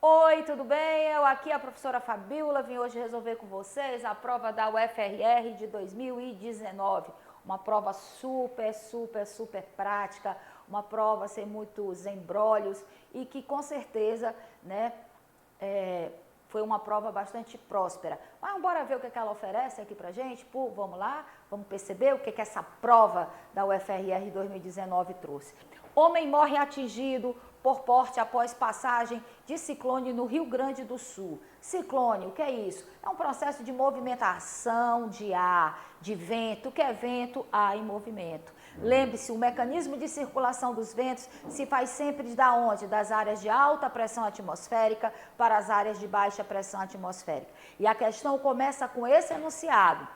Oi, tudo bem? Eu aqui, a professora Fabíola, vim hoje resolver com vocês a prova da UFRR de 2019. Uma prova super prática, uma prova sem muitos embrólios e que com certeza, né, foi uma prova bastante próspera. Mas bora ver o que ela oferece aqui pra gente? Pô, vamos lá? Vamos perceber o que essa prova da UFRR 2019 trouxe. Homem morre atingido por porte após passagem de ciclone no Rio Grande do Sul. Ciclone, o que é isso? É um processo de movimentação de ar, de vento. O que é vento? Ar em movimento. Lembre-se, o mecanismo de circulação dos ventos se faz sempre da onde? Das áreas de alta pressão atmosférica para as áreas de baixa pressão atmosférica. E a questão começa com esse enunciado.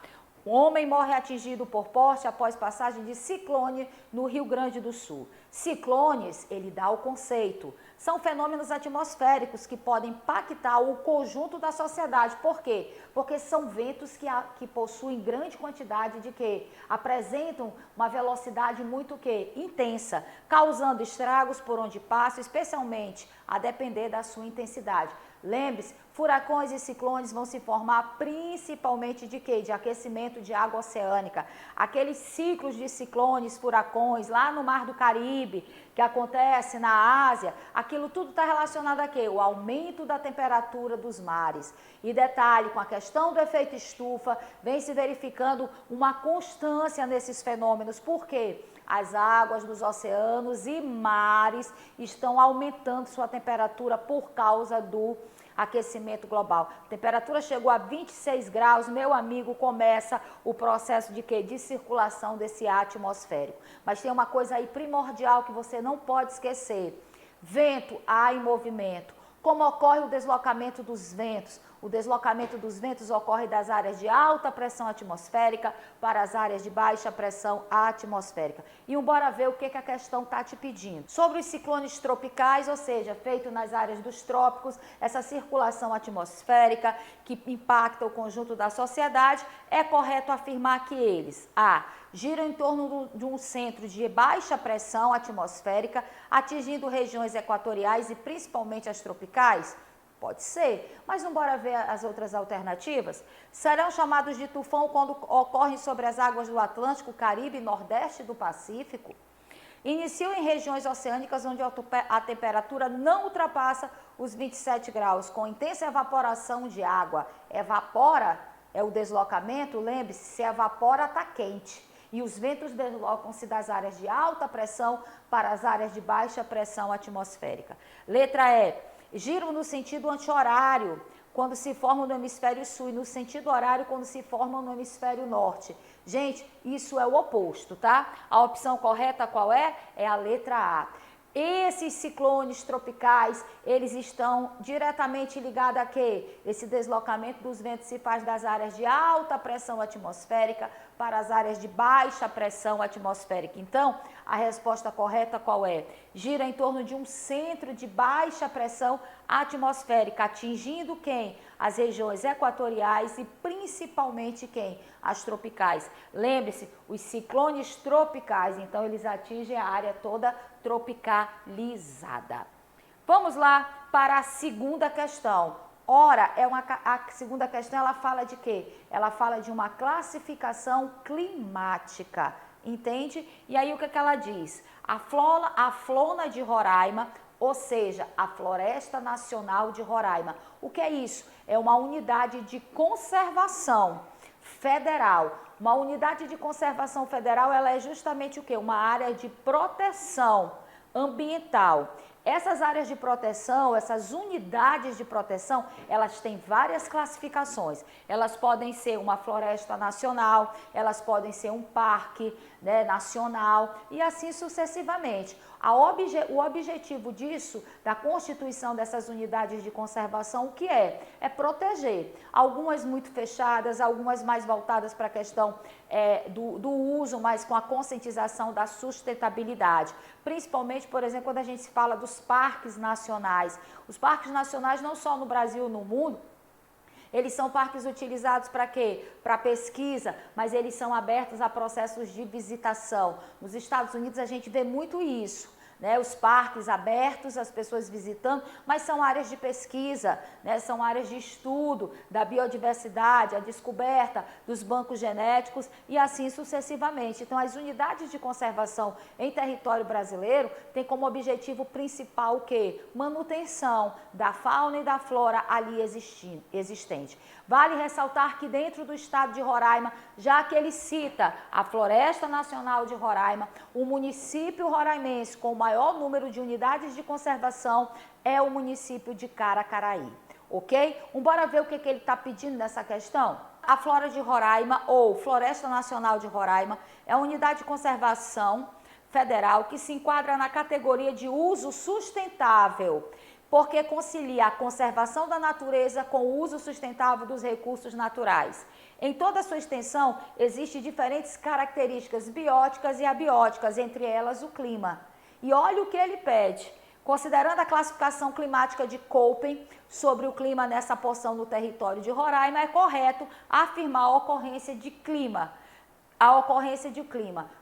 Um homem morre atingido por porte após passagem de ciclone no Rio Grande do Sul. Ciclones, ele dá o conceito, são fenômenos atmosféricos que podem impactar o conjunto da sociedade. Por quê? Porque são ventos que possuem grande quantidade de quê? Apresentam uma velocidade muito quê? Intensa, causando estragos por onde passam, especialmente a depender da sua intensidade. Lembre-se, furacões e ciclones vão se formar principalmente de quê? De aquecimento de água oceânica. Aqueles ciclos de ciclones, furacões, lá no Mar do Caribe, que acontece na Ásia, aquilo tudo está relacionado a quê? O aumento da temperatura dos mares. E detalhe, com a questão do efeito estufa, vem se verificando uma constância nesses fenômenos. Por quê? As águas dos oceanos e mares estão aumentando sua temperatura por causa do aquecimento global. A temperatura chegou a 26 graus, meu amigo, começa o processo de quê? De circulação desse ar atmosférico. Mas tem uma coisa aí primordial que você não pode esquecer. Vento, ar em movimento. Como ocorre o deslocamento dos ventos? O deslocamento dos ventos ocorre das áreas de alta pressão atmosférica para as áreas de baixa pressão atmosférica. E bora ver o que a questão está te pedindo. Sobre os ciclones tropicais, ou seja, feito nas áreas dos trópicos, essa circulação atmosférica que impacta o conjunto da sociedade, é correto afirmar que eles, giram em torno de um centro de baixa pressão atmosférica, atingindo regiões equatoriais e principalmente as tropicais? Pode ser, mas bora ver as outras alternativas? Serão chamados de tufão quando ocorrem sobre as águas do Atlântico, Caribe e Nordeste do Pacífico? Iniciam em regiões oceânicas onde a temperatura não ultrapassa os 27 graus, com intensa evaporação de água. Evapora é o deslocamento, lembre-se, se evapora está quente. E os ventos deslocam-se das áreas de alta pressão para as áreas de baixa pressão atmosférica. Letra E. Giram no sentido anti-horário, quando se formam no hemisfério sul, e no sentido horário, quando se formam no hemisfério norte. Gente, isso é o oposto, tá? A opção correta qual é? É a letra A. Esses ciclones tropicais, eles estão diretamente ligados a quê? Esse deslocamento dos ventos se faz das áreas de alta pressão atmosférica para as áreas de baixa pressão atmosférica. Então, a resposta correta qual é? Gira em torno de um centro de baixa pressão atmosférica, atingindo quem? As regiões equatoriais e principalmente quem? As tropicais. Lembre-se, os ciclones tropicais, então eles atingem a área toda tropicalizada. Vamos lá para a segunda questão. Ora, a segunda questão, ela fala de quê? Ela fala de uma classificação climática, entende? E aí o que ela diz? A flora de Roraima, ou seja, a Floresta Nacional de Roraima. O que é isso? É uma unidade de conservação federal. Uma unidade de conservação federal, ela é justamente o quê? Uma área de proteção ambiental. Essas áreas de proteção, essas unidades de proteção, elas têm várias classificações. Elas podem ser uma floresta nacional, elas podem ser um parque, né, nacional e assim sucessivamente. O objetivo disso, da constituição dessas unidades de conservação, o que é? É proteger. Algumas muito fechadas, algumas mais voltadas para a questão do uso, mas com a conscientização da sustentabilidade. Principalmente, por exemplo, quando a gente fala dos parques nacionais. Os parques nacionais, não só no Brasil, no mundo, Eles são parques utilizados para quê? Para pesquisa, mas eles são abertos a processos de visitação. Nos Estados Unidos a gente vê muito isso. Né, os parques abertos, as pessoas visitando, mas são áreas de pesquisa, né, são áreas de estudo da biodiversidade, a descoberta dos bancos genéticos e assim sucessivamente. Então, as unidades de conservação em território brasileiro têm como objetivo principal o quê? Manutenção da fauna e da flora ali existente. Vale ressaltar que dentro do estado de Roraima, já que ele cita a Floresta Nacional de Roraima, o município roraimense com o maior número de unidades de conservação é o município de Caracaraí, ok? Bora ver o que ele está pedindo nessa questão? A Flora de Roraima, ou Floresta Nacional de Roraima, é a unidade de conservação federal que se enquadra na categoria de uso sustentável, porque concilia a conservação da natureza com o uso sustentável dos recursos naturais. Em toda a sua extensão, existem diferentes características bióticas e abióticas, entre elas o clima. E olha o que ele pede. Considerando a classificação climática de Köppen sobre o clima nessa porção do território de Roraima, é correto afirmar a ocorrência de clima.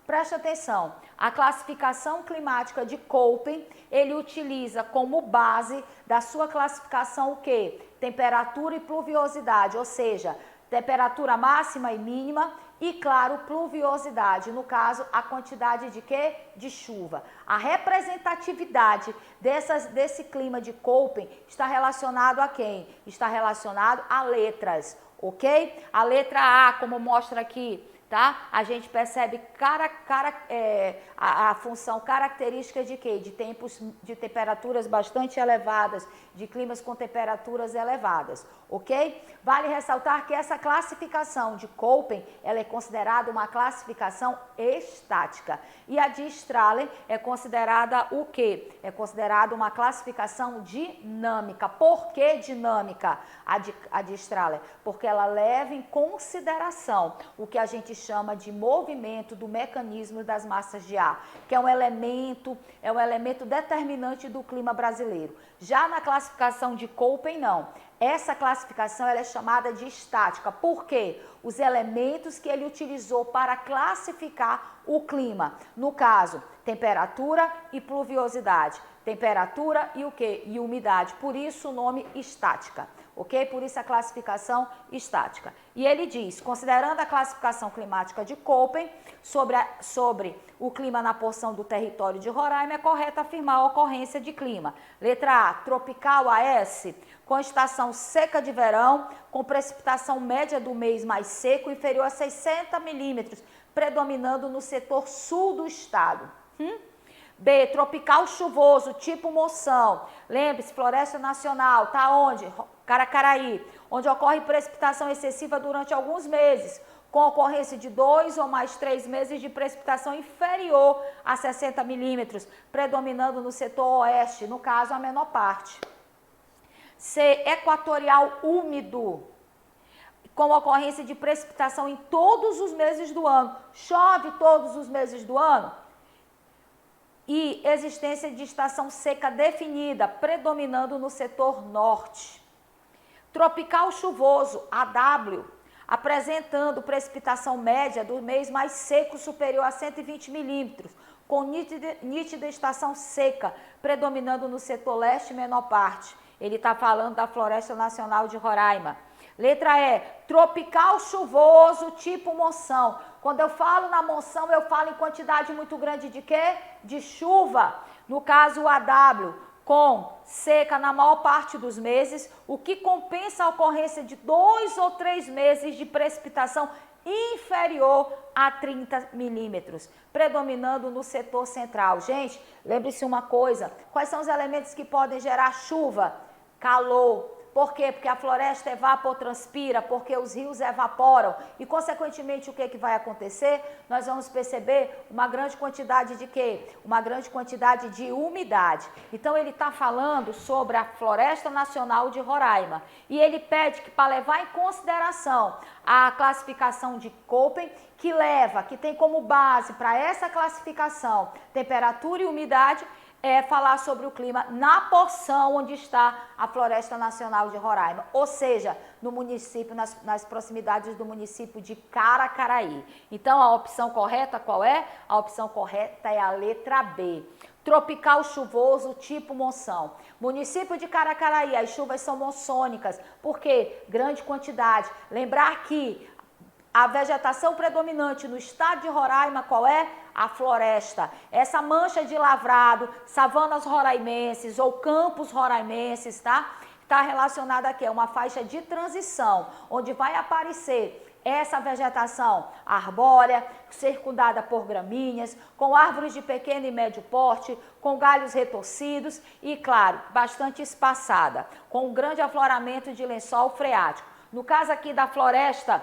Preste atenção, a classificação climática de Köppen, ele utiliza como base da sua classificação o quê? Temperatura e pluviosidade, ou seja, temperatura máxima e mínima e, claro, pluviosidade, no caso, a quantidade de quê? De chuva. A representatividade desse clima de Köppen está relacionado a quem? Está relacionado a letras, ok? A letra A, como mostra aqui, tá? A gente percebe a função característica de quê? De tempos de temperaturas bastante elevadas, de climas com temperaturas elevadas, ok? Vale ressaltar que essa classificação de Köppen, ela é considerada uma classificação estática. E a de Strahlen é considerada o quê? É considerada uma classificação dinâmica. Por que dinâmica a de Strahlen? Porque ela leva em consideração o que a gente chama de movimento do mecanismo das massas de ar, que é um elemento determinante do clima brasileiro. Já na classificação de Köppen, não. Essa classificação ela é chamada de estática. Por quê? Os elementos que ele utilizou para classificar o clima. No caso, temperatura e pluviosidade. Temperatura e o quê? E umidade. Por isso o nome estática. Ok? Por isso a classificação estática. E ele diz, considerando a classificação climática de Köppen sobre o clima na porção do território de Roraima, é correto afirmar a ocorrência de clima. Letra A, tropical AS, com estação seca de verão, com precipitação média do mês mais seco, inferior a 60 milímetros, predominando no setor sul do estado. B, tropical chuvoso, tipo monção. Lembre-se, Floresta Nacional, tá onde? Caracaraí, onde ocorre precipitação excessiva durante alguns meses, com ocorrência de 2 ou mais 3 meses de precipitação inferior a 60 milímetros, predominando no setor oeste, no caso, a menor parte. C, equatorial úmido, com ocorrência de precipitação em todos os meses do ano. Chove todos os meses do ano? E existência de estação seca definida, predominando no setor norte. Tropical chuvoso, AW, apresentando precipitação média do mês mais seco superior a 120 milímetros, com nítida estação seca, predominando no setor leste menor parte. Ele está falando da Floresta Nacional de Roraima. Letra E, tropical chuvoso, tipo monção. Quando eu falo na monção, eu falo em quantidade muito grande de quê? De chuva. No caso, o AW, com seca na maior parte dos meses, o que compensa a ocorrência de 2 ou 3 meses de precipitação inferior a 30 milímetros, predominando no setor central. Gente, lembre-se uma coisa, quais são os elementos que podem gerar chuva? Calor. Por quê? Porque a floresta evapotranspira, porque os rios evaporam e, consequentemente, o que vai acontecer? Nós vamos perceber uma grande quantidade de quê? Uma grande quantidade de umidade. Então, ele está falando sobre a Floresta Nacional de Roraima e ele pede que, para levar em consideração a classificação de Köppen, que tem como base para essa classificação temperatura e umidade, é falar sobre o clima na porção onde está a Floresta Nacional de Roraima, ou seja, no município, nas proximidades do município de Caracaraí. Então, a opção correta qual é? A opção correta é a letra B. Tropical chuvoso tipo monção. Município de Caracaraí, as chuvas são monsônicas, porque grande quantidade. Lembrar que a vegetação predominante no estado de Roraima, qual é? A floresta. Essa mancha de lavrado, savanas roraimenses ou campos roraimenses, tá? Está relacionada aqui, é uma faixa de transição, onde vai aparecer essa vegetação arbórea, circundada por gramíneas, com árvores de pequeno e médio porte, com galhos retorcidos e, claro, bastante espaçada, com um grande afloramento de lençol freático. No caso aqui da floresta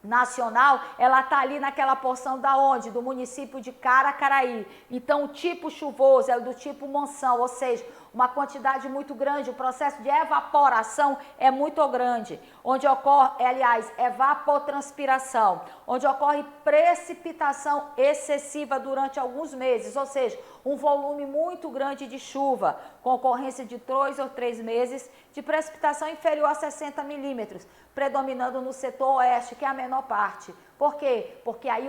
nacional, ela está ali naquela porção da onde? Do município de Caracaraí. Então, o tipo chuvoso é do tipo monção, ou seja, uma quantidade muito grande, o processo de evaporação é muito grande, onde ocorre, aliás, evapotranspiração, onde ocorre precipitação excessiva durante alguns meses, ou seja, um volume muito grande de chuva, com ocorrência de 2 ou 3 meses de precipitação inferior a 60 milímetros, predominando no setor oeste, que é a menor parte. Por quê? Porque aí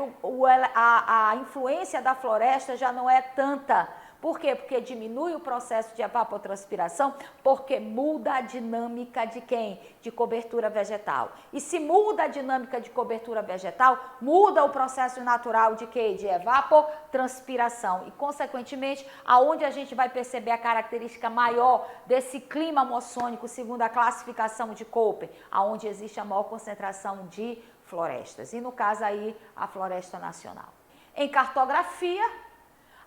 a influência da floresta já não é tanta. Por quê? Porque diminui o processo de evapotranspiração, porque muda a dinâmica de quem? De cobertura vegetal. E se muda a dinâmica de cobertura vegetal, muda o processo natural de quê? De evapotranspiração. E, consequentemente, aonde a gente vai perceber a característica maior desse clima mossônico, segundo a classificação de Köppen, aonde existe a maior concentração de florestas. E, no caso aí, a floresta nacional. Em cartografia,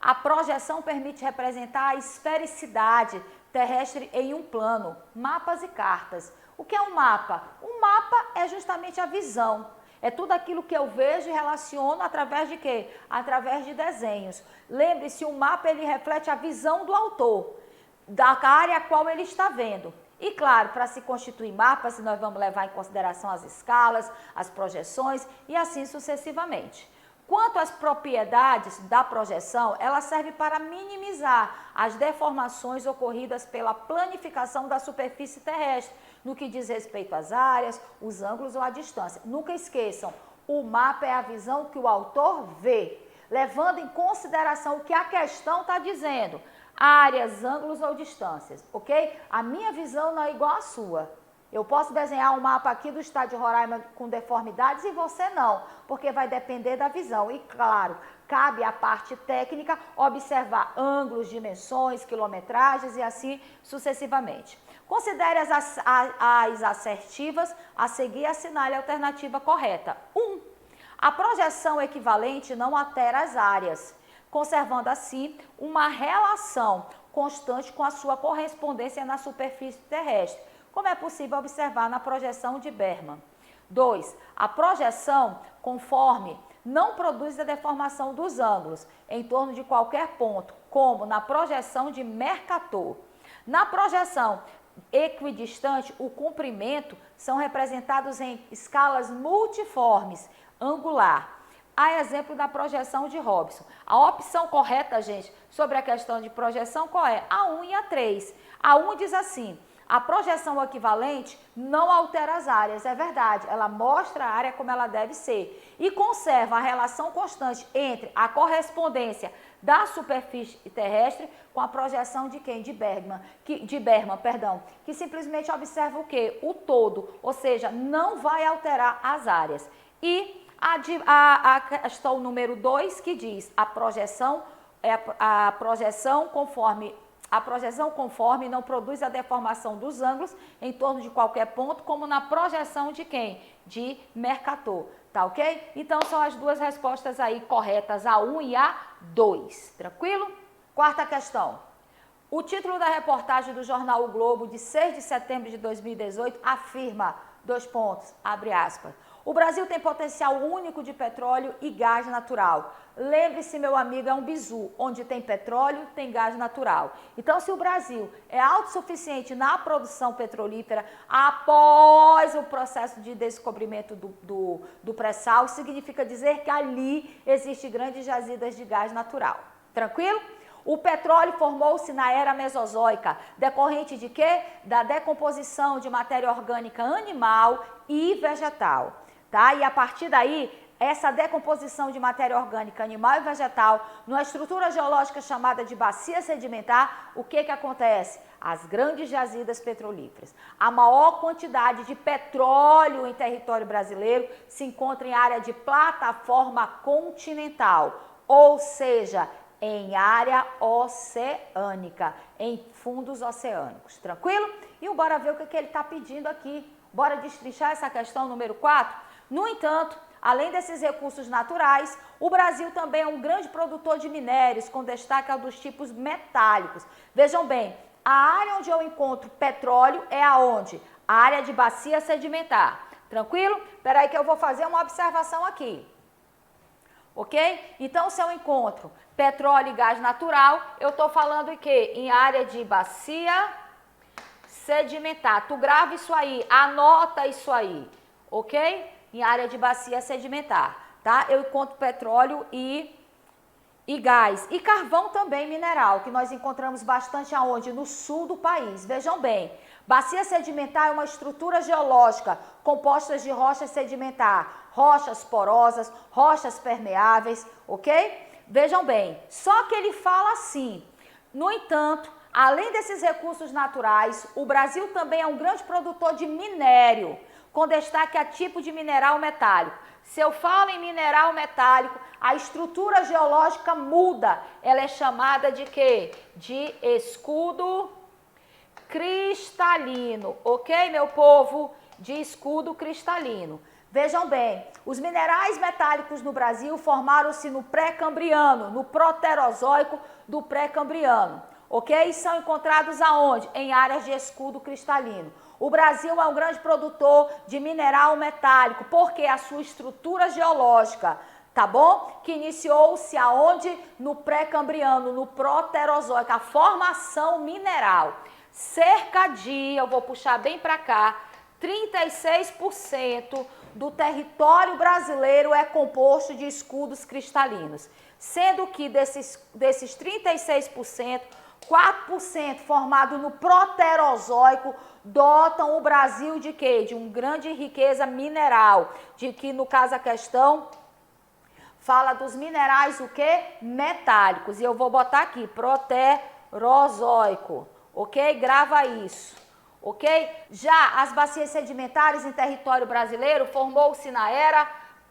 a projeção permite representar a esfericidade terrestre em um plano, mapas e cartas. O que é um mapa? Um mapa é justamente a visão. É tudo aquilo que eu vejo e relaciono através de quê? Através de desenhos. Lembre-se, o mapa ele reflete a visão do autor, da área a qual ele está vendo. E claro, para se constituir mapas, nós vamos levar em consideração as escalas, as projeções e assim sucessivamente. Quanto às propriedades da projeção, ela serve para minimizar as deformações ocorridas pela planificação da superfície terrestre, no que diz respeito às áreas, os ângulos ou a distância. Nunca esqueçam, o mapa é a visão que o autor vê, levando em consideração o que a questão está dizendo, áreas, ângulos ou distâncias, ok? A minha visão não é igual à sua. Eu posso desenhar um mapa aqui do estado de Roraima com deformidades e você não, porque vai depender da visão. E claro, cabe à parte técnica observar ângulos, dimensões, quilometragens e assim sucessivamente. Considere as assertivas a seguir e assinale a alternativa correta. 1. A projeção equivalente não altera as áreas, conservando assim uma relação constante com a sua correspondência na superfície terrestre, como é possível observar na projeção de Berman. 2. A projeção conforme não produz a deformação dos ângulos em torno de qualquer ponto, como na projeção de Mercator. Na projeção equidistante, o comprimento são representados em escalas multiformes, angular. A exemplo da projeção de Robson. A opção correta, gente, sobre a questão de projeção, qual é? A 1 e a 3. A 1 diz assim: a projeção equivalente não altera as áreas, é verdade, ela mostra a área como ela deve ser e conserva a relação constante entre a correspondência da superfície terrestre com a projeção de quem? De Berman, que simplesmente observa o quê? O todo, ou seja, não vai alterar as áreas. E a questão número 2 que diz a projeção conforme não produz a deformação dos ângulos em torno de qualquer ponto, como na projeção de quem? De Mercator, tá ok? Então, são as duas respostas aí corretas, a 1 e a 2, tranquilo? Quarta questão. O título da reportagem do jornal O Globo, de 6 de setembro de 2018, afirma, abre aspas, o Brasil tem potencial único de petróleo e gás natural. Lembre-se, meu amigo, é um bizu. Onde tem petróleo, tem gás natural. Então, se o Brasil é autossuficiente na produção petrolífera após o processo de descobrimento do pré-sal, significa dizer que ali existe grandes jazidas de gás natural. Tranquilo? O petróleo formou-se na era mesozoica, decorrente de quê? Da decomposição de matéria orgânica animal e vegetal, tá? E a partir daí, essa decomposição de matéria orgânica animal e vegetal, numa estrutura geológica chamada de bacia sedimentar, o que acontece? As grandes jazidas petrolíferas. A maior quantidade de petróleo em território brasileiro se encontra em área de plataforma continental, ou seja, em área oceânica, em fundos oceânicos. Tranquilo? E bora ver o que ele está pedindo aqui. Bora destrinchar essa questão número 4? No entanto, além desses recursos naturais, o Brasil também é um grande produtor de minérios, com destaque ao dos tipos metálicos. Vejam bem, a área onde eu encontro petróleo é aonde? A área de bacia sedimentar. Tranquilo? Espera aí que eu vou fazer uma observação aqui. Ok? Então, se eu encontro petróleo e gás natural, eu estou falando em quê? Em área de bacia sedimentar. Tu grava isso aí, anota isso aí, ok? Em área de bacia sedimentar, tá? Eu encontro petróleo e gás. E carvão também mineral, que nós encontramos bastante aonde? No sul do país. Vejam bem, bacia sedimentar é uma estrutura geológica composta de rochas sedimentar, rochas porosas, rochas permeáveis, ok? Vejam bem, só que ele fala assim, no entanto, além desses recursos naturais, o Brasil também é um grande produtor de minério, com destaque a tipo de mineral metálico. Se eu falo em mineral metálico, a estrutura geológica muda. Ela é chamada de quê? De escudo cristalino. Ok, meu povo? De escudo cristalino. Vejam bem, os minerais metálicos no Brasil formaram-se no pré-cambriano, no proterozoico do pré-cambriano. Ok? E são encontrados aonde? Em áreas de escudo cristalino. O Brasil é um grande produtor de mineral metálico, porque a sua estrutura geológica, tá bom? Que iniciou-se aonde? No pré-cambriano, no proterozoico, a formação mineral. Cerca de, eu vou puxar bem para cá, 36% do território brasileiro é composto de escudos cristalinos, sendo que desses 36%, 4% formado no proterozoico dotam o Brasil de quê? De uma grande riqueza mineral, de que no caso a questão fala dos minerais o quê? Metálicos, e eu vou botar aqui, proterozoico, ok? Grava isso, ok? Já as bacias sedimentares em território brasileiro formou-se na era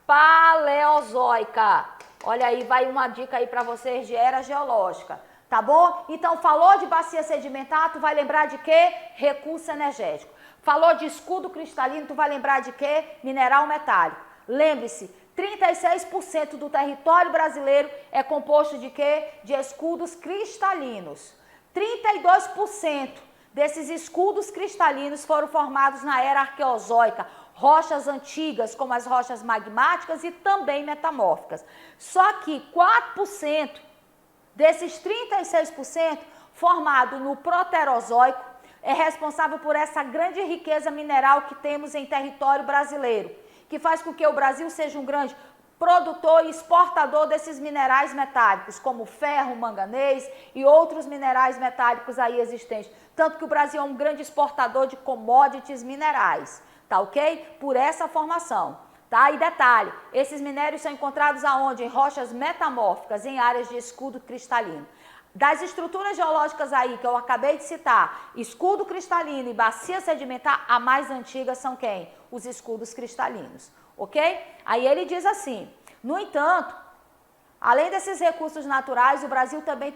paleozoica. Olha aí, vai uma dica aí para vocês de era geológica. Tá bom? Então, falou de bacia sedimentar, tu vai lembrar de quê? Recurso energético. Falou de escudo cristalino, tu vai lembrar de quê? Mineral metálico. Lembre-se, 36% do território brasileiro é composto de quê? De escudos cristalinos. 32% desses escudos cristalinos foram formados na era arqueozoica, rochas antigas, como as rochas magmáticas e também metamórficas. Só que 4% desses 36% formado no proterozoico é responsável por essa grande riqueza mineral que temos em território brasileiro, que faz com que o Brasil seja um grande produtor e exportador desses minerais metálicos, como ferro, manganês e outros minerais metálicos aí existentes. Tanto que o Brasil é um grande exportador de commodities minerais, tá ok? Por essa formação. Tá? E detalhe, esses minérios são encontrados aonde? Em rochas metamórficas, em áreas de escudo cristalino. Das estruturas geológicas aí que eu acabei de citar, escudo cristalino e bacia sedimentar, a mais antiga são quem? Os escudos cristalinos, ok? Aí ele diz assim, no entanto, além desses recursos naturais, o Brasil também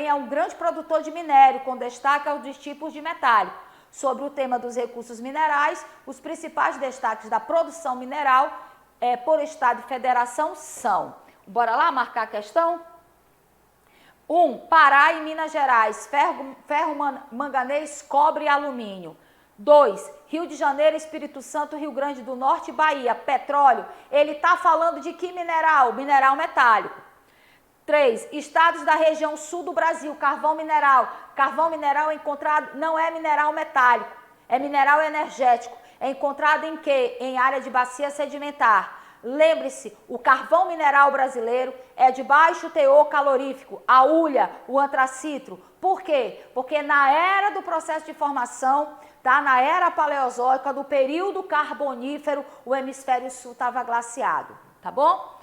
é um grande produtor de minério, com destaque aos dos tipos de metálico. Sobre o tema dos recursos minerais, os principais destaques da produção mineral por estado e federação são, bora lá marcar a questão? 1. Pará e Minas Gerais, ferro, manganês, cobre e alumínio. 2. Rio de Janeiro, Espírito Santo, Rio Grande do Norte e Bahia, petróleo. Ele está falando de que mineral? Mineral metálico. 3. Estados da região sul do Brasil, carvão mineral. Carvão mineral é encontrado, não é mineral metálico, é mineral energético. É encontrado em quê? Em área de bacia sedimentar. Lembre-se, o carvão mineral brasileiro é de baixo teor calorífico, a hulha, o antracitro. Por quê? Porque na era do processo de formação, tá? Na era paleozoica, do período carbonífero, o hemisfério sul estava glaciado, tá bom?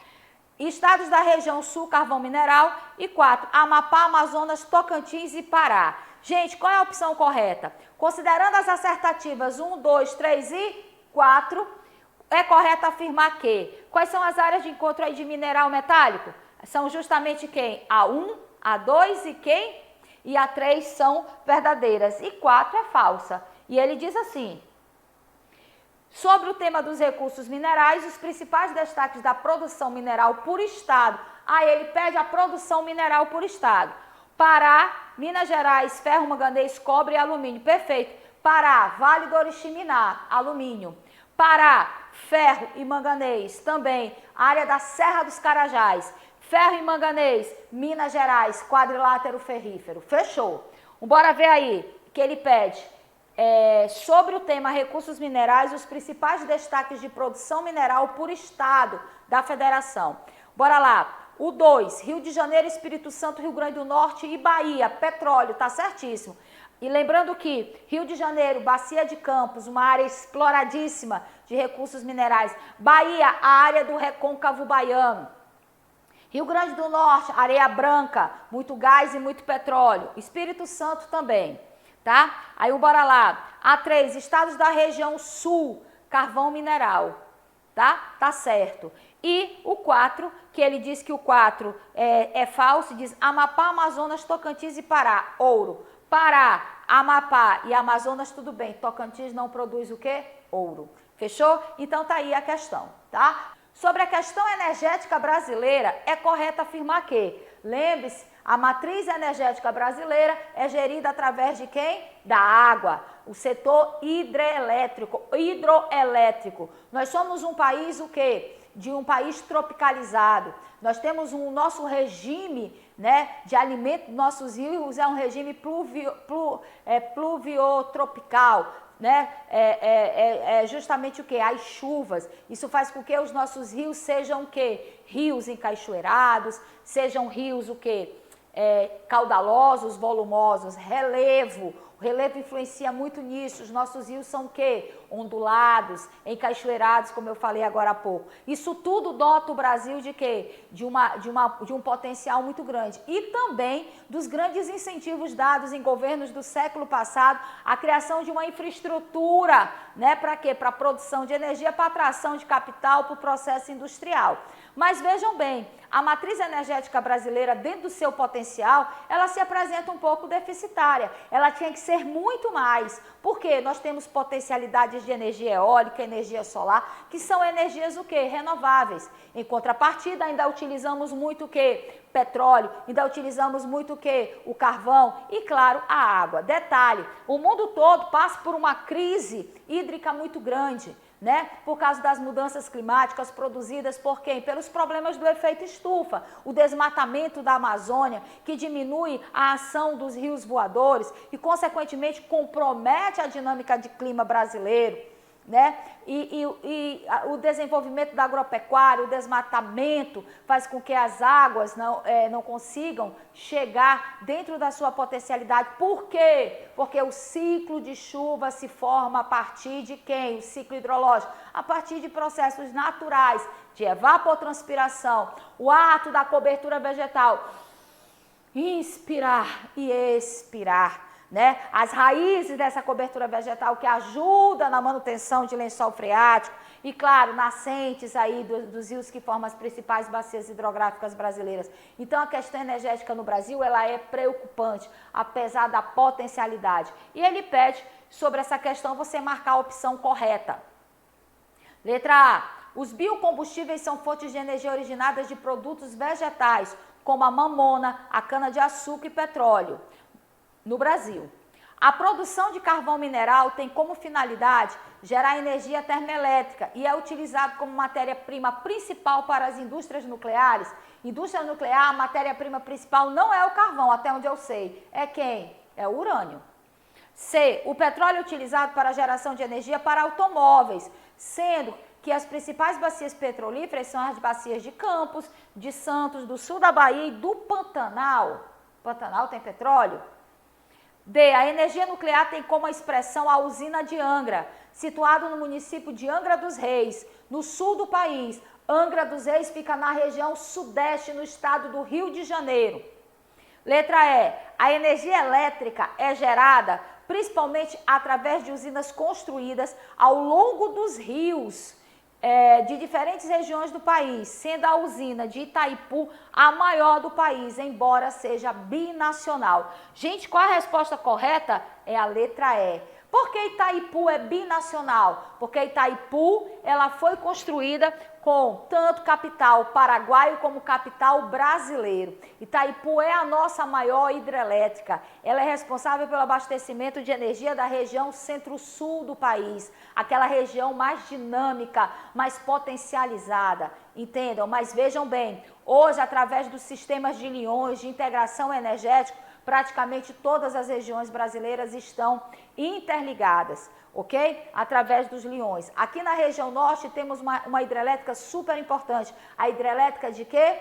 Estados da região sul, carvão mineral. E 4, Amapá, Amazonas, Tocantins e Pará. Gente, qual é a opção correta? Considerando as assertativas 1, 2, 3 e 4, é correto afirmar que... Quais são as áreas de encontro aí de mineral metálico? São justamente quem? A1, A2 e quem? E A3 são verdadeiras. E 4 é falsa. E ele diz assim... Sobre o tema dos recursos minerais, os principais destaques da produção mineral por estado. Aí ele pede a produção mineral por estado. Pará, Minas Gerais, ferro, manganês, cobre e alumínio. Perfeito. Pará, Vale do Oriximiná, alumínio. Pará, ferro e manganês, também. Área da Serra dos Carajás. Ferro e manganês, Minas Gerais, quadrilátero ferrífero. Fechou. Bora ver aí que ele pede. Sobre o tema recursos minerais, os principais destaques de produção mineral por estado da federação. Bora lá. O 2, Rio de Janeiro, Espírito Santo, Rio Grande do Norte e Bahia, petróleo, tá certíssimo. E lembrando que Rio de Janeiro, Bacia de Campos, uma área exploradíssima de recursos minerais. Bahia, a área do recôncavo baiano. Rio Grande do Norte, areia branca, muito gás e muito petróleo. Espírito Santo também. Tá? Aí bora lá. A3, estados da região sul, carvão mineral. Tá certo. E o 4, que ele diz que o 4 é falso, diz Amapá, Amazonas, Tocantins e Pará, ouro. Pará, Amapá e Amazonas, tudo bem. Tocantins não produz o quê? Ouro. Fechou? Então tá aí a questão, tá? Sobre a questão energética brasileira, é correto afirmar que, lembre-se, a matriz energética brasileira é gerida através de quem? Da água, o setor hidroelétrico. Nós somos um país o quê? De um país tropicalizado. Nós temos o nosso regime, né, de alimento dos nossos rios, é um regime pluviotropical. Né? Justamente o que? As chuvas. Isso faz com que os nossos rios sejam o quê? Rios encachoeirados, sejam rios o quê? Caudalosos, volumosos, relevo. O relevo influencia muito nisso. Os nossos rios são o quê? Ondulados, encachoeirados, como eu falei agora há pouco. Isso tudo dota o Brasil de quê? De um potencial muito grande. E também dos grandes incentivos dados em governos do século passado, a criação de uma infraestrutura, né? Para quê? Para a produção de energia, para atração de capital, para o processo industrial. Mas vejam bem, a matriz energética brasileira, dentro do seu potencial, ela se apresenta um pouco deficitária. Ela tinha que ser muito mais, porque nós temos potencialidades de energia eólica, energia solar, que são energias o quê? Renováveis. Em contrapartida, ainda utilizamos muito o quê? Petróleo, ainda utilizamos muito o quê? O carvão e, claro, a água. Detalhe, o mundo todo passa por uma crise hídrica muito grande, né? Por causa das mudanças climáticas produzidas por quem? Pelos problemas do efeito estufa, o desmatamento da Amazônia, que diminui a ação dos rios voadores e, consequentemente, compromete a dinâmica de clima brasileiro, né? E o desenvolvimento da agropecuária, o desmatamento, faz com que as águas não consigam chegar dentro da sua potencialidade. Por quê? Porque o ciclo de chuva se forma a partir de quem? O ciclo hidrológico. A partir de processos naturais, de evapotranspiração, o ato da cobertura vegetal. Inspirar e expirar. Né? As raízes dessa cobertura vegetal que ajuda na manutenção de lençol freático e, claro, nascentes aí dos rios que formam as principais bacias hidrográficas brasileiras. Então, a questão energética no Brasil, ela é preocupante, apesar da potencialidade. E ele pede, sobre essa questão, você marcar a opção correta. Letra A. Os biocombustíveis são fontes de energia originadas de produtos vegetais, como a mamona, a cana-de-açúcar e petróleo. No Brasil, a produção de carvão mineral tem como finalidade gerar energia termoelétrica e é utilizado como matéria-prima principal para as indústrias nucleares. Indústria nuclear, a matéria-prima principal não é o carvão, até onde eu sei. É quem? É o urânio. C. O petróleo é utilizado para a geração de energia para automóveis, sendo que as principais bacias petrolíferas são as bacias de Campos, de Santos, do sul da Bahia e do Pantanal. Pantanal tem petróleo? D. A energia nuclear tem como expressão a usina de Angra, situado no município de Angra dos Reis, no sul do país. Angra dos Reis fica na região sudeste, no estado do Rio de Janeiro. Letra E. A energia elétrica é gerada principalmente através de usinas construídas ao longo dos rios de diferentes regiões do país, sendo a usina de Itaipu a maior do país, embora seja binacional. Gente, qual a resposta correta? É a letra E. Por que Itaipu é binacional? Porque Itaipu ela foi construída com tanto capital paraguaio como capital brasileiro. Itaipu é a nossa maior hidrelétrica. Ela é responsável pelo abastecimento de energia da região centro-sul do país, aquela região mais dinâmica, mais potencializada. Entendam? Mas vejam bem, hoje, através dos sistemas de liões, de integração energética, praticamente todas as regiões brasileiras estão interligadas, ok? Através dos liões. Aqui na região norte temos uma hidrelétrica super importante. A hidrelétrica de quê?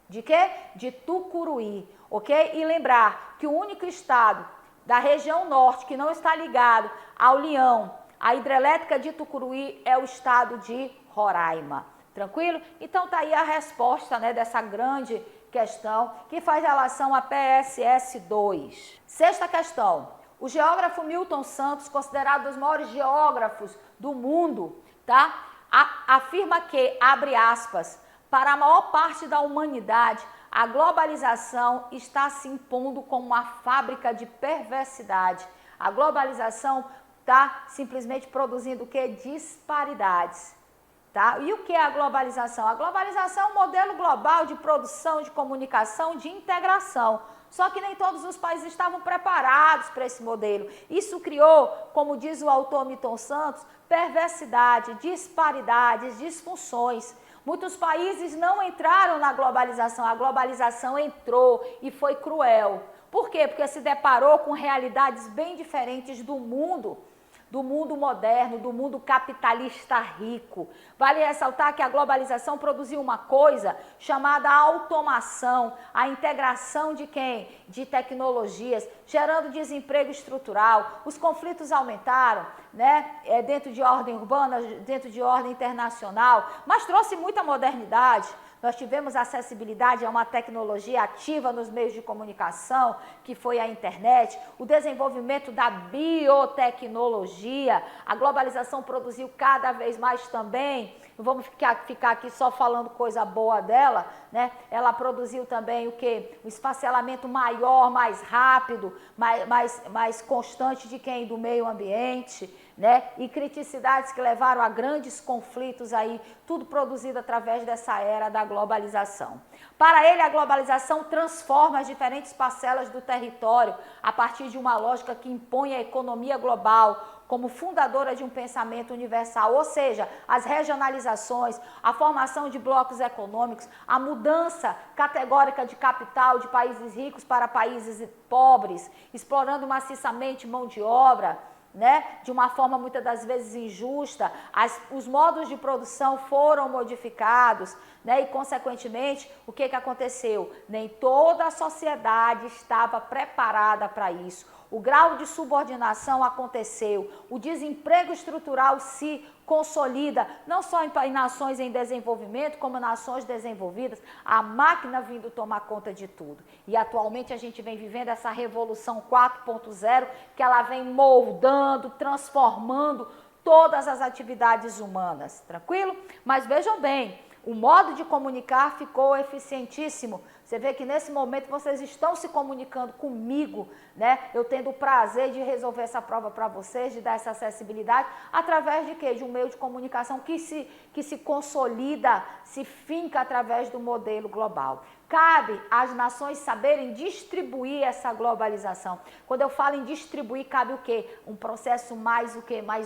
De quê? De Tucuruí, ok? E lembrar que o único estado da região norte que não está ligado ao Leão, a hidrelétrica de Tucuruí, é o estado de Roraima. Tranquilo? Então tá aí a resposta, né, dessa grande questão que faz relação a PSS 2. Sexta questão. O geógrafo Milton Santos, considerado um dos maiores geógrafos do mundo, tá? Afirma que, abre aspas, para a maior parte da humanidade, a globalização está se impondo como uma fábrica de perversidade. A globalização está simplesmente produzindo o quê? Disparidades. Tá? E o que é a globalização? A globalização é um modelo global de produção, de comunicação, de integração. Só que nem todos os países estavam preparados para esse modelo. Isso criou, como diz o autor Milton Santos, perversidade, disparidades, disfunções. Muitos países não entraram na globalização, a globalização entrou e foi cruel. Por quê? Porque se deparou com realidades bem diferentes do mundo moderno, do mundo capitalista rico. Vale ressaltar que a globalização produziu uma coisa chamada automação, a integração de quem? De tecnologias, gerando desemprego estrutural. Os conflitos aumentaram, né? Dentro de ordem urbana, dentro de ordem internacional, mas trouxe muita modernidade. Nós tivemos acessibilidade a uma tecnologia ativa nos meios de comunicação, que foi a internet, o desenvolvimento da biotecnologia, a globalização produziu cada vez mais também, não vamos ficar aqui só falando coisa boa dela, né? Ela produziu também o quê? O esfacelamento maior, mais rápido, mais constante de quem? Do meio ambiente, né? E criticidades que levaram a grandes conflitos aí, tudo produzido através dessa era da globalização. Para ele, a globalização transforma as diferentes parcelas do território a partir de uma lógica que impõe a economia global como fundadora de um pensamento universal, ou seja, as regionalizações, a formação de blocos econômicos, a mudança categórica de capital de países ricos para países pobres, explorando maciçamente mão de obra, né? De uma forma muitas das vezes injusta, os modos de produção foram modificados, né? E consequentemente, o que aconteceu? Nem toda a sociedade estava preparada para isso. O grau de subordinação aconteceu, o desemprego estrutural se consolida, não só em nações em desenvolvimento, como nações desenvolvidas, a máquina vindo tomar conta de tudo. E atualmente a gente vem vivendo essa revolução 4.0, que ela vem moldando, transformando todas as atividades humanas, tranquilo? Mas vejam bem, o modo de comunicar ficou eficientíssimo. Você vê que nesse momento vocês estão se comunicando comigo, né? Eu tendo o prazer de resolver essa prova para vocês, de dar essa acessibilidade, através de quê? De um meio de comunicação que se consolida, se finca através do modelo global. Cabe às nações saberem distribuir essa globalização. Quando eu falo em distribuir, cabe o quê? Um processo mais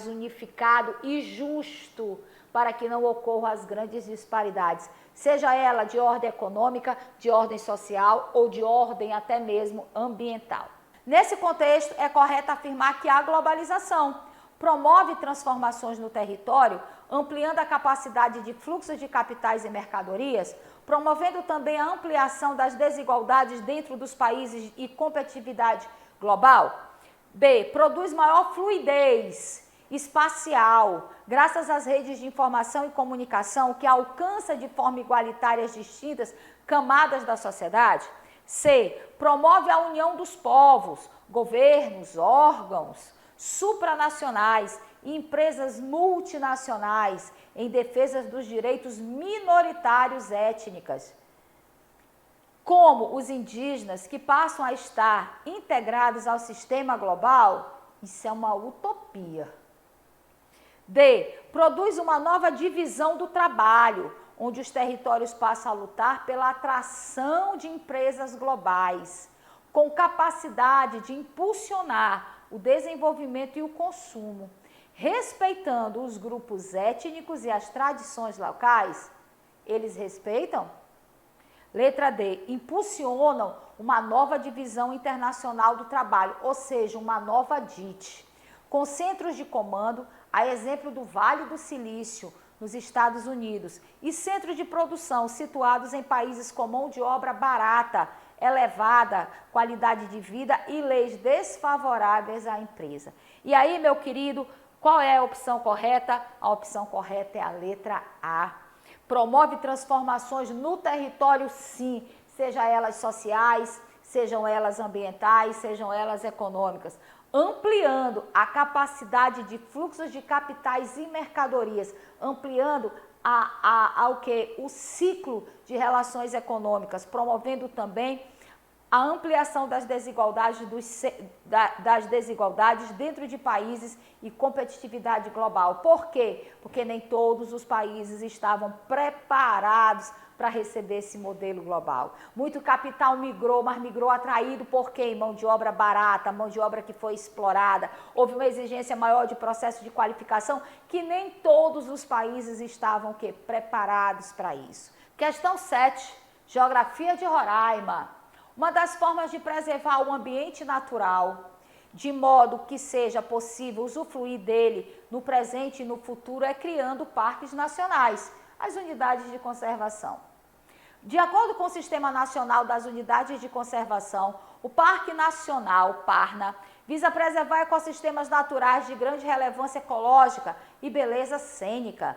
unificado e justo, para que não ocorram as grandes disparidades, seja ela de ordem econômica, de ordem social ou de ordem até mesmo ambiental. Nesse contexto, é correto afirmar que há globalização, promove transformações no território, ampliando a capacidade de fluxo de capitais e mercadorias, promovendo também a ampliação das desigualdades dentro dos países e competitividade global. B, produz maior fluidez espacial, graças às redes de informação e comunicação que alcança de forma igualitária as distintas camadas da sociedade. C, promove a união dos povos, governos, órgãos supranacionais e empresas multinacionais em defesa dos direitos minoritários étnicos, como os indígenas, que passam a estar integrados ao sistema global. Isso é uma utopia. D, produz uma nova divisão do trabalho, onde os territórios passam a lutar pela atração de empresas globais, com capacidade de impulsionar o desenvolvimento e o consumo, respeitando os grupos étnicos e as tradições locais. Eles respeitam? Letra D, impulsionam uma nova divisão internacional do trabalho, ou seja, uma nova DIT, com centros de comando, a exemplo do Vale do Silício, nos Estados Unidos, e centros de produção situados em países com mão de obra barata, elevada qualidade de vida e leis desfavoráveis à empresa. E aí, meu querido, qual é a opção correta? A opção correta é a letra A. Promove transformações no território, sim, sejam elas sociais, sejam elas ambientais, sejam elas econômicas, ampliando a capacidade de fluxos de capitais e mercadorias, ampliando o ciclo de relações econômicas, promovendo também a ampliação das desigualdades, dentro de países e competitividade global. Por quê? Porque nem todos os países estavam preparados para receber esse modelo global. Muito capital migrou, mas migrou atraído por quê? Mão de obra barata, mão de obra que foi explorada. Houve uma exigência maior de processo de qualificação que nem todos os países estavam preparados para isso. Questão 7, Geografia de Roraima. Uma das formas de preservar o ambiente natural, de modo que seja possível usufruir dele no presente e no futuro, é criando parques nacionais, as unidades de conservação. De acordo com o Sistema Nacional das Unidades de Conservação, o Parque Nacional, PARNA, visa preservar ecossistemas naturais de grande relevância ecológica e beleza cênica,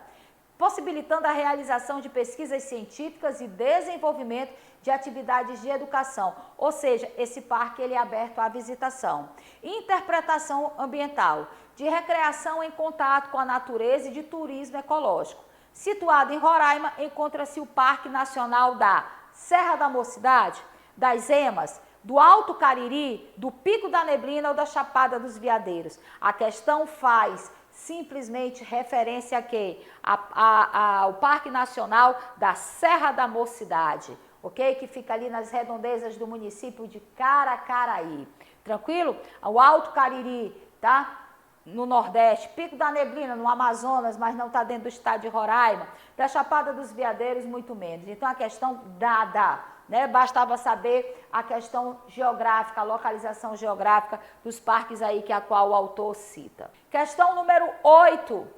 possibilitando a realização de pesquisas científicas e desenvolvimento de atividades de educação, ou seja, esse parque ele é aberto à visitação. Interpretação ambiental, de recreação em contato com a natureza e de turismo ecológico. Situado em Roraima, encontra-se o Parque Nacional da Serra da Mocidade, das Emas, do Alto Cariri, do Pico da Neblina ou da Chapada dos Veadeiros. A questão faz simplesmente referência a quê? Ao Parque Nacional da Serra da Mocidade, ok? Que fica ali nas redondezas do município de Caracaraí. Tranquilo? O Alto Cariri, tá? No Nordeste, Pico da Neblina, no Amazonas, mas não está dentro do estado de Roraima, da Chapada dos Veadeiros, muito menos. Então, a questão dada, né? Bastava saber a questão geográfica, a localização geográfica dos parques aí que a qual o autor cita. Questão número 8.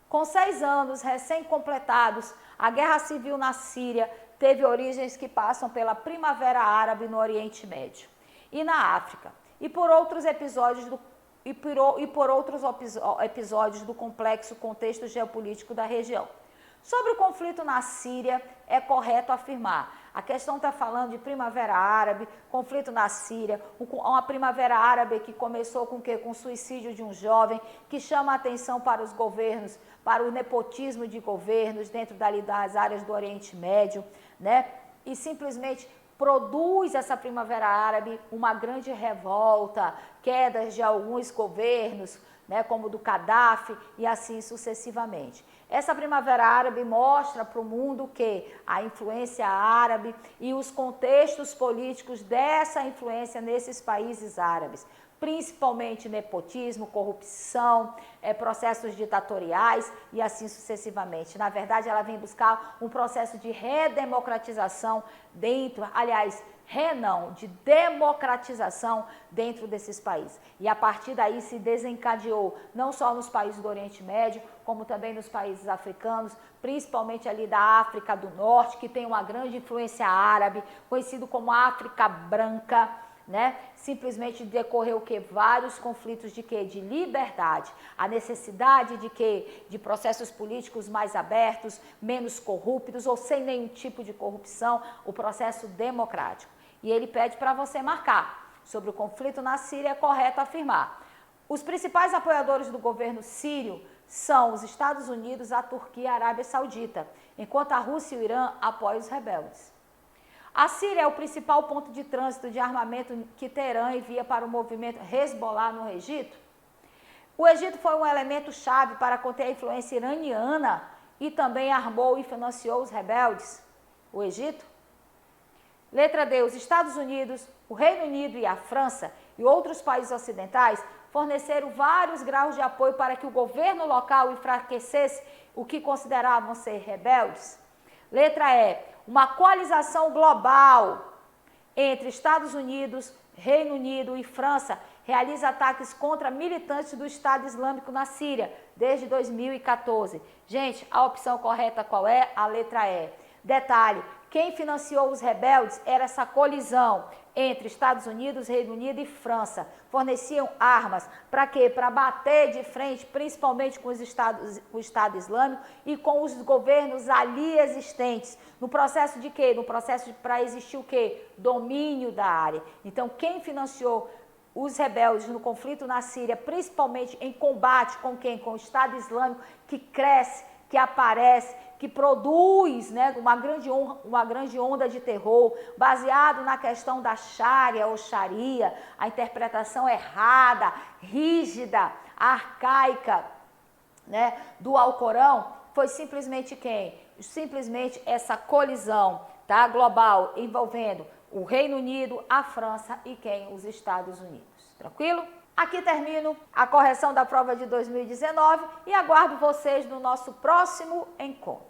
Com 6 anos recém-completados, a Guerra Civil na Síria teve origens que passam pela Primavera Árabe no Oriente Médio e na África, e por outros episódios do complexo contexto geopolítico da região. Sobre o conflito na Síria, é correto afirmar. A questão está falando de Primavera Árabe, conflito na Síria, uma Primavera Árabe que começou com o quê? Com o suicídio de um jovem, que chama a atenção para os governos, para o nepotismo de governos dentro das áreas do Oriente Médio, né? E simplesmente produz essa Primavera Árabe uma grande revolta, quedas de alguns governos, né, como o do Gaddafi e assim sucessivamente. Essa Primavera Árabe mostra para o mundo que a influência árabe e os contextos políticos dessa influência nesses países árabes, principalmente nepotismo, corrupção, processos ditatoriais e assim sucessivamente. Na verdade, ela vem buscar um processo de redemocratização não, de democratização dentro desses países. E a partir daí se desencadeou, não só nos países do Oriente Médio, como também nos países africanos, principalmente ali da África do Norte, que tem uma grande influência árabe, conhecido como África Branca, né? Simplesmente decorreu o que? Vários conflitos de quê? De liberdade. A necessidade de quê? De processos políticos mais abertos, menos corruptos ou sem nenhum tipo de corrupção, o processo democrático. E ele pede para você marcar. Sobre o conflito na Síria, é correto afirmar. Os principais apoiadores do governo sírio são os Estados Unidos, a Turquia e a Arábia Saudita, enquanto a Rússia e o Irã apoiam os rebeldes. A Síria é o principal ponto de trânsito de armamento que Teherã envia para o movimento Hezbollah no Egito. O Egito foi um elemento chave para conter a influência iraniana e também armou e financiou os rebeldes. O Egito. Letra D. Os Estados Unidos, o Reino Unido e a França e outros países ocidentais forneceram vários graus de apoio para que o governo local enfraquecesse o que consideravam ser rebeldes. Letra E. Uma coalização global entre Estados Unidos, Reino Unido e França realiza ataques contra militantes do Estado Islâmico na Síria desde 2014. Gente, a opção correta qual é? A letra E. Detalhe, quem financiou os rebeldes era essa colisão entre Estados Unidos, Reino Unido e França. Forneciam armas para quê? Para bater de frente, principalmente com o Estado Islâmico e com os governos ali existentes. No processo de quê? No processo para existir o quê? Domínio da área. Então, quem financiou os rebeldes no conflito na Síria, principalmente em combate com quem? Com o Estado Islâmico, que cresce, que aparece, que produz, né, uma grande onda de terror, baseado na questão da Sharia ou Sharia, a interpretação errada, rígida, arcaica, né, do Alcorão, foi simplesmente quem? Simplesmente essa colisão, tá, global, envolvendo o Reino Unido, a França e quem? Os Estados Unidos. Tranquilo? Aqui termino a correção da prova de 2019 e aguardo vocês no nosso próximo encontro.